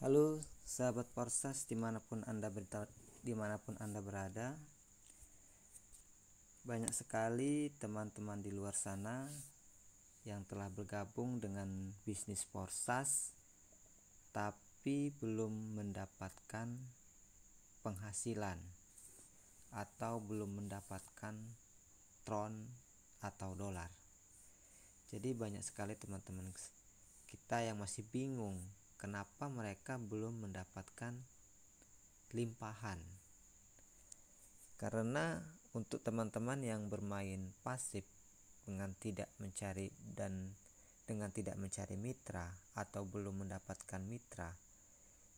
Halo sahabat Porsas dimanapun anda berada. Banyak sekali teman-teman di luar sana yang telah bergabung dengan bisnis Porsas tapi belum mendapatkan penghasilan atau belum mendapatkan tron atau dolar. Jadi banyak sekali teman-teman kita yang masih bingung kenapa mereka belum mendapatkan limpahan. Karena untuk teman-teman yang bermain pasif dengan tidak mencari mitra atau belum mendapatkan mitra,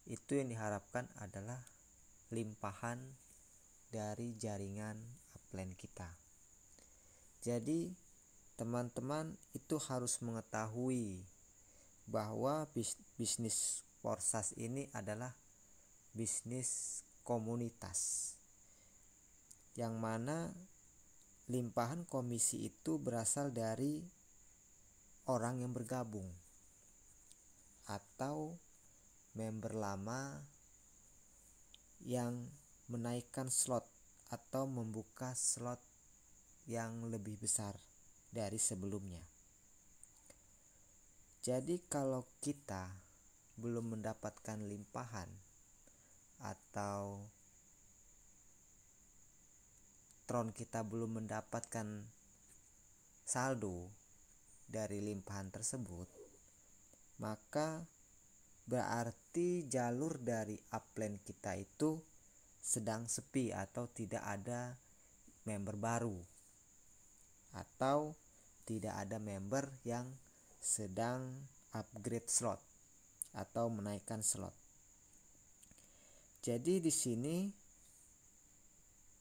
itu yang diharapkan adalah limpahan dari jaringan upline kita. Jadi teman-teman itu harus mengetahui bahwa bisnis Porsas ini adalah bisnis komunitas, yang mana limpahan komisi itu berasal dari orang yang bergabung atau member lama yang menaikkan slot atau membuka slot yang lebih besar dari sebelumnya. Jadi kalau kita belum mendapatkan limpahan atau tron kita belum mendapatkan saldo dari limpahan tersebut, maka berarti jalur dari upline kita itu sedang sepi atau tidak ada member baru, atau tidak ada member yang sedang upgrade slot atau menaikkan slot. Jadi di sini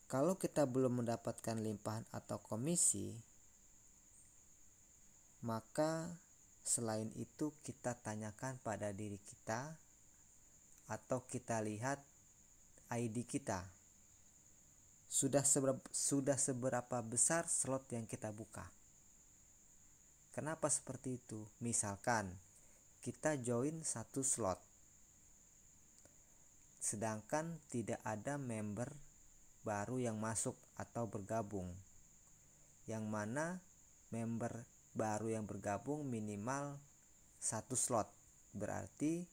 kalau kita belum mendapatkan limpahan atau komisi, maka selain itu kita tanyakan pada diri kita atau kita lihat ID kita. Sudah seberapa besar slot yang kita buka? Kenapa seperti itu? Misalkan kita join satu slot, sedangkan tidak ada member baru yang masuk atau bergabung, yang mana member baru yang bergabung minimal satu slot. Berarti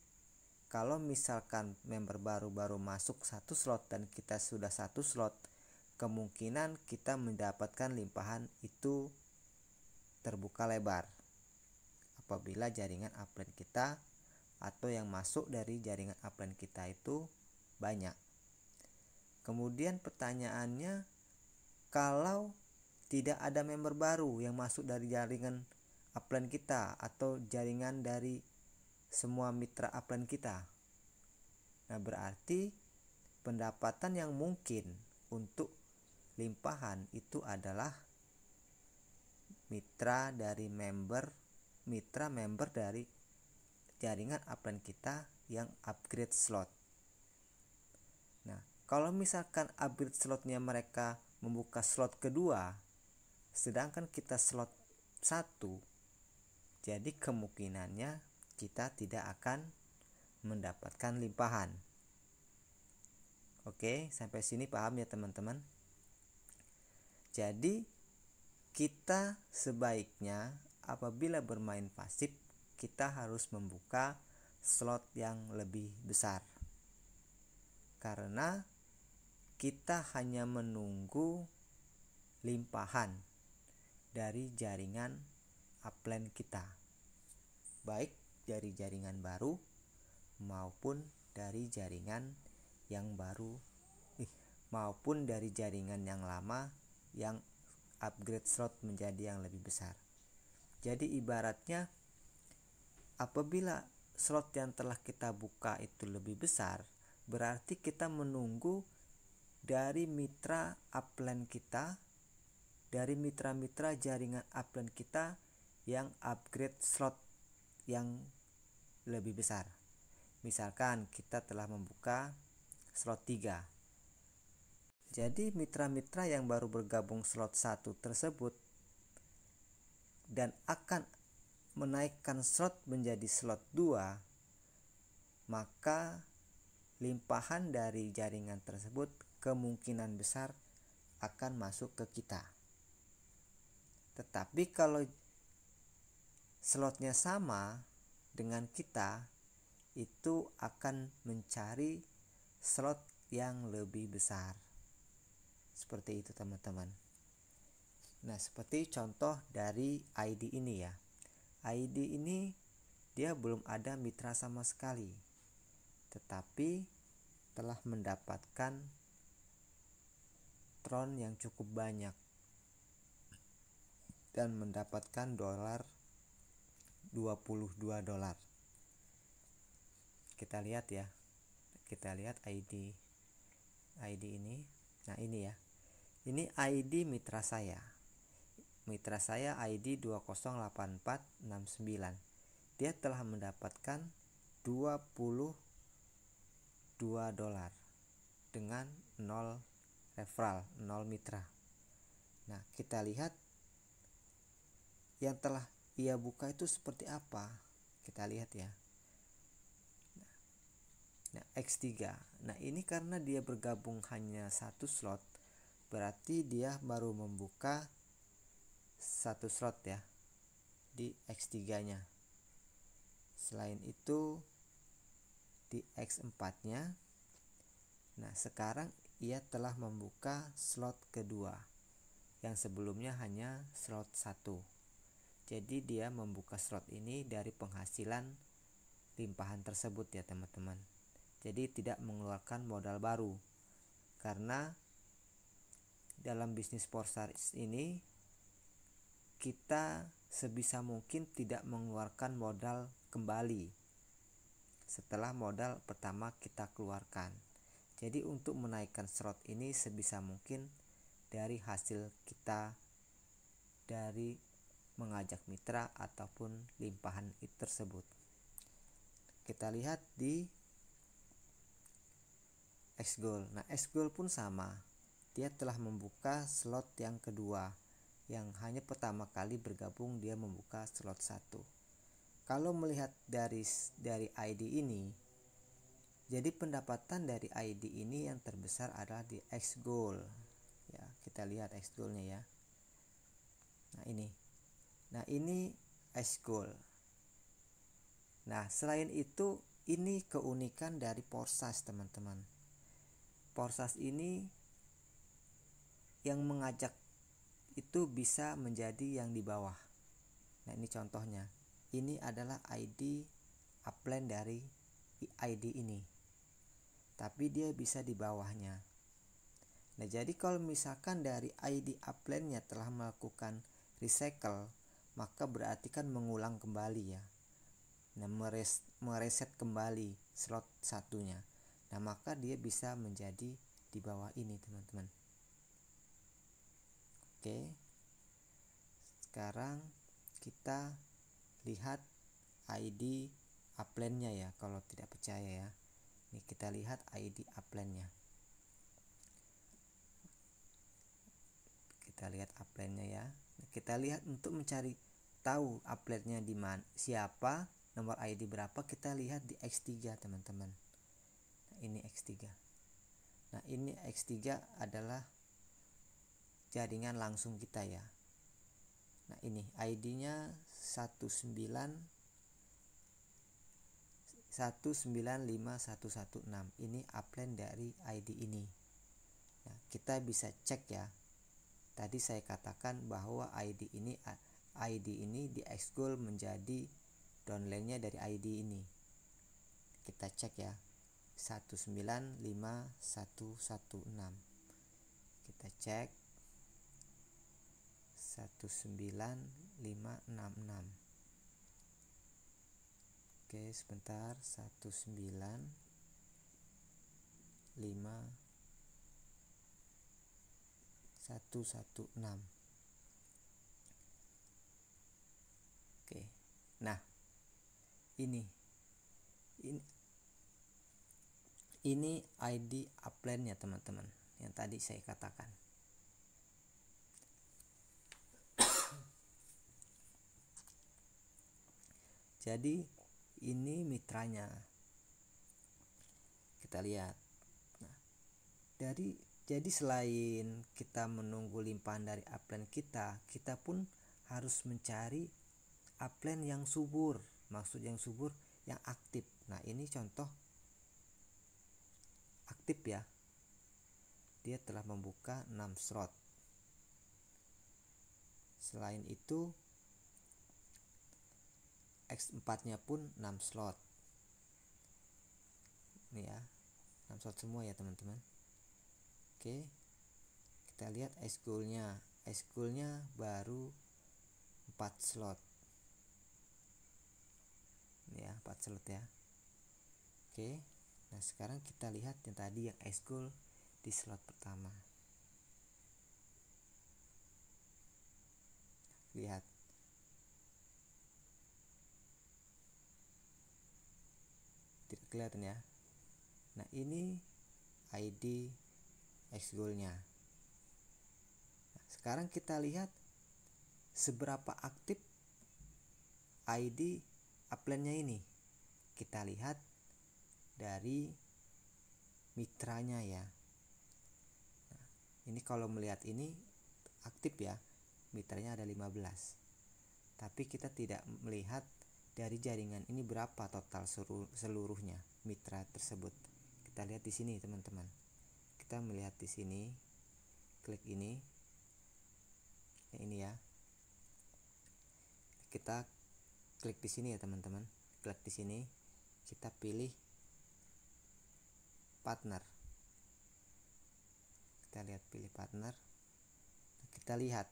kalau misalkan member baru masuk satu slot dan kita sudah satu slot, kemungkinan kita mendapatkan limpahan itu terbuka lebar apabila jaringan upline kita atau yang masuk dari jaringan upline kita itu banyak. Kemudian pertanyaannya, kalau tidak ada member baru yang masuk dari jaringan upline kita atau jaringan dari semua mitra upline kita, nah berarti pendapatan yang mungkin untuk limpahan itu adalah mitra member dari jaringan upline kita yang upgrade slot. Nah, kalau misalkan upgrade slotnya mereka membuka slot kedua, sedangkan kita slot 1, jadi kemungkinannya kita tidak akan mendapatkan limpahan. Oke, sampai sini paham ya teman-teman? Jadi kita sebaiknya apabila bermain pasif, kita harus membuka slot yang lebih besar, karena kita hanya menunggu limpahan dari jaringan upline kita, baik dari jaringan baru maupun dari jaringan yang lama yang upgrade slot menjadi yang lebih besar. Jadi ibaratnya apabila slot yang telah kita buka itu lebih besar, berarti kita menunggu dari mitra upline kita, dari mitra-mitra jaringan upline kita yang upgrade slot yang lebih besar. Misalkan kita telah membuka slot 3. Jadi mitra-mitra yang baru bergabung slot 1 tersebut dan akan menaikkan slot menjadi slot 2, maka limpahan dari jaringan tersebut kemungkinan besar akan masuk ke kita. Tetapi kalau slotnya sama dengan kita, itu akan mencari slot yang lebih besar. Seperti itu teman-teman. Nah, seperti contoh dari ID ini ya. ID ini dia belum ada mitra sama sekali, tetapi telah mendapatkan Tron yang cukup banyak dan mendapatkan $22. Kita lihat ya. Kita lihat ID ini. Nah, ini ya. Ini ID mitra saya. Mitra saya ID 208469. Dia telah mendapatkan $22 dengan 0 referral, 0 mitra. Nah, kita lihat yang telah ia buka itu seperti apa. Kita lihat ya. Nah, X3. Nah, ini karena dia bergabung hanya satu slot, berarti dia baru membuka satu slot ya di X3-nya. Selain itu di X4-nya. Nah, sekarang ia telah membuka slot kedua yang sebelumnya hanya slot 1. Jadi dia membuka slot ini dari penghasilan limpahan tersebut ya teman-teman. Jadi tidak mengeluarkan modal baru, karena dalam bisnis Forex ini kita sebisa mungkin tidak mengeluarkan modal kembali setelah modal pertama kita keluarkan. Jadi untuk menaikkan slot ini sebisa mungkin dari hasil kita dari mengajak mitra ataupun limpahan tersebut. Kita lihat di Xgold. Nah, Xgold pun sama. Dia telah membuka slot yang kedua, yang hanya pertama kali bergabung dia membuka slot 1. Kalau melihat dari ID ini, jadi pendapatan dari ID ini yang terbesar adalah di Xgold. Ya, kita lihat Xgold-nya ya. Nah, ini. Nah, ini Xgold. Nah, selain itu ini keunikan dari Forex teman-teman. Forex ini yang mengajak itu bisa menjadi yang di bawah. Nah, ini contohnya. Ini adalah ID upline dari ID ini. Tapi dia bisa di bawahnya. Nah, jadi kalau misalkan dari ID upline-nya telah melakukan recycle, maka berarti kan mengulang kembali ya. Nah, mereset kembali slot satunya. Nah, maka dia bisa menjadi di bawah ini teman-teman. Oke. Sekarang kita lihat ID upline-nya ya, kalau tidak percaya ya. Ini kita lihat ID upline-nya. Kita lihat upline-nya ya. Kita lihat untuk mencari tahu upline-nya di mana, siapa, nomor ID berapa, kita lihat di X3 teman-teman. Nah, ini X3. Nah, ini X3 adalah jaringan langsung kita ya. Nah, ini ID-nya 1919516. Ini upline dari ID ini. Nah, kita bisa cek ya. Tadi saya katakan bahwa ID ini di Xgold menjadi downline-nya dari ID ini. Kita cek ya. 1951116. Kita cek 19566. Oke, sebentar. 1951116. Oke. Nah, ini ID upline-nya teman-teman yang tadi saya katakan. Jadi ini mitranya. kita lihat. Nah, jadi selain kita menunggu limpahan dari upline kita pun harus mencari upline yang subur. Maksud yang subur, yang aktif. Nah, ini contoh aktif ya. Dia telah membuka 6 slot. Selain itu X4-nya pun 6 slot. Ini ya, 6 slot semua ya teman-teman. Oke, kita lihat iSchool-nya baru 4 slot. Ini ya, 4 slot ya. Oke, nah sekarang kita lihat yang tadi yang iSchool di slot pertama. Lihat. Tidak kelihatan ya. Nah, ini ID iSchool-nya. Nah, sekarang kita lihat seberapa aktif ID upline-nya ini. Kita lihat dari mitranya ya. Nah, ini kalau melihat ini aktif ya. Mitranya ada 15. Tapi kita tidak melihat dari jaringan ini berapa total seluruhnya mitra tersebut. Kita lihat di sini teman-teman. Kita melihat di sini, klik ini. Ini ya. Kita klik di sini ya teman-teman. Klik di sini, kita pilih partner. Kita lihat pilih partner. Kita lihat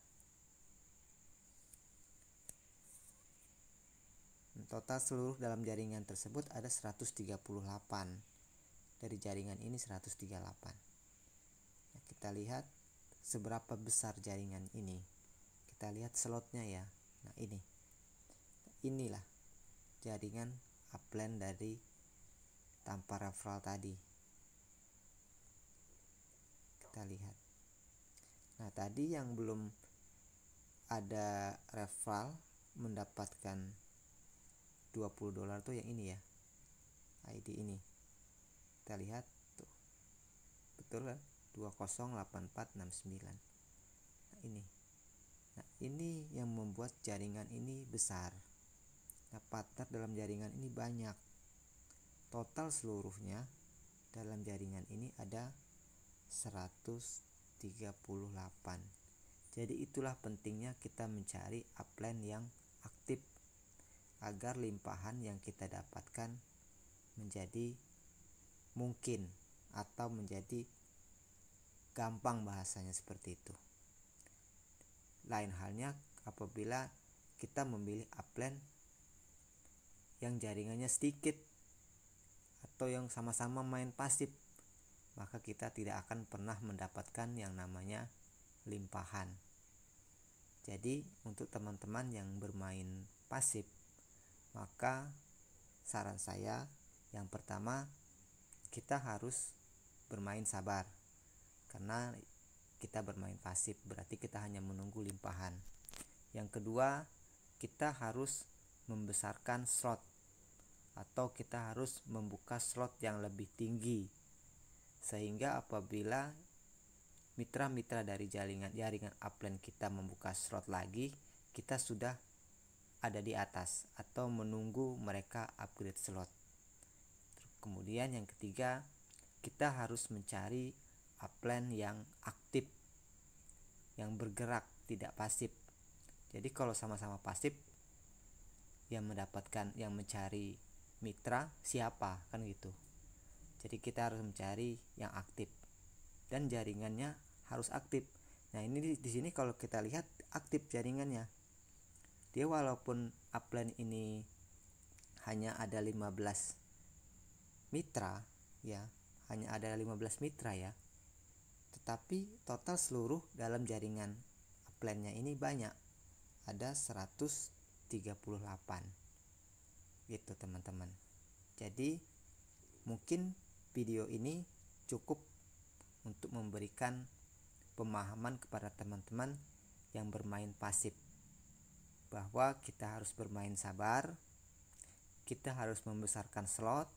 total seluruh dalam jaringan tersebut ada 138. Dari jaringan ini 138. Nah, kita lihat seberapa besar jaringan ini. Kita lihat slotnya ya. Nah, inilah jaringan upline dari tanpa referral tadi. Kita lihat. Nah, tadi yang belum ada referral mendapatkan $20 tuh yang ini ya, ID ini. Kita lihat tuh, betul kan, 208469. Nah ini yang membuat jaringan ini besar. Nah, partner dalam jaringan ini banyak. Total seluruhnya dalam jaringan ini ada 138. Jadi itulah pentingnya kita mencari upline yang aktif agar limpahan yang kita dapatkan menjadi mungkin atau menjadi gampang, bahasanya seperti itu. Lain halnya apabila kita memilih upline yang jaringannya sedikit atau yang sama-sama main pasif, maka kita tidak akan pernah mendapatkan yang namanya limpahan. Jadi untuk teman-teman yang bermain pasif, maka saran saya yang pertama, kita harus bermain sabar. Karena kita bermain pasif berarti kita hanya menunggu limpahan. Yang kedua, kita harus membesarkan slot atau kita harus membuka slot yang lebih tinggi, sehingga apabila mitra-mitra dari jaringan upline kita membuka slot lagi, kita sudah ada di atas atau menunggu mereka upgrade slot. Kemudian yang ketiga, kita harus mencari upline yang aktif, yang bergerak, tidak pasif. Jadi kalau sama-sama pasif, yang mencari mitra siapa, kan gitu. Jadi kita harus mencari yang aktif dan jaringannya harus aktif. Nah, ini di sini kalau kita lihat aktif jaringannya. Dia walaupun upline ini hanya ada 15 mitra ya, hanya ada 15 mitra ya. Tetapi total seluruh dalam jaringan upline-nya ini banyak. Ada 138. Gitu teman-teman. Jadi mungkin video ini cukup untuk memberikan pemahaman kepada teman-teman yang bermain pasif, bahwa kita harus bermain sabar, kita harus membesarkan slot,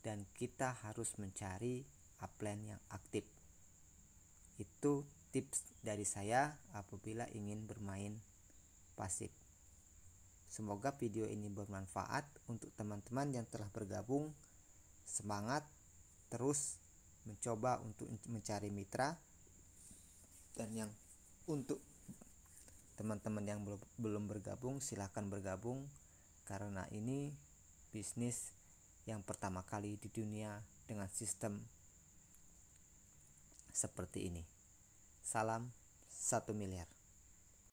dan kita harus mencari upline yang aktif. Itu tips dari saya apabila ingin bermain pasif. Semoga video ini bermanfaat untuk teman-teman yang telah bergabung. Semangat terus mencoba untuk mencari mitra, dan yang untuk teman-teman yang belum bergabung silahkan bergabung, karena ini bisnis yang pertama kali di dunia dengan sistem seperti ini. Salam 1 miliar.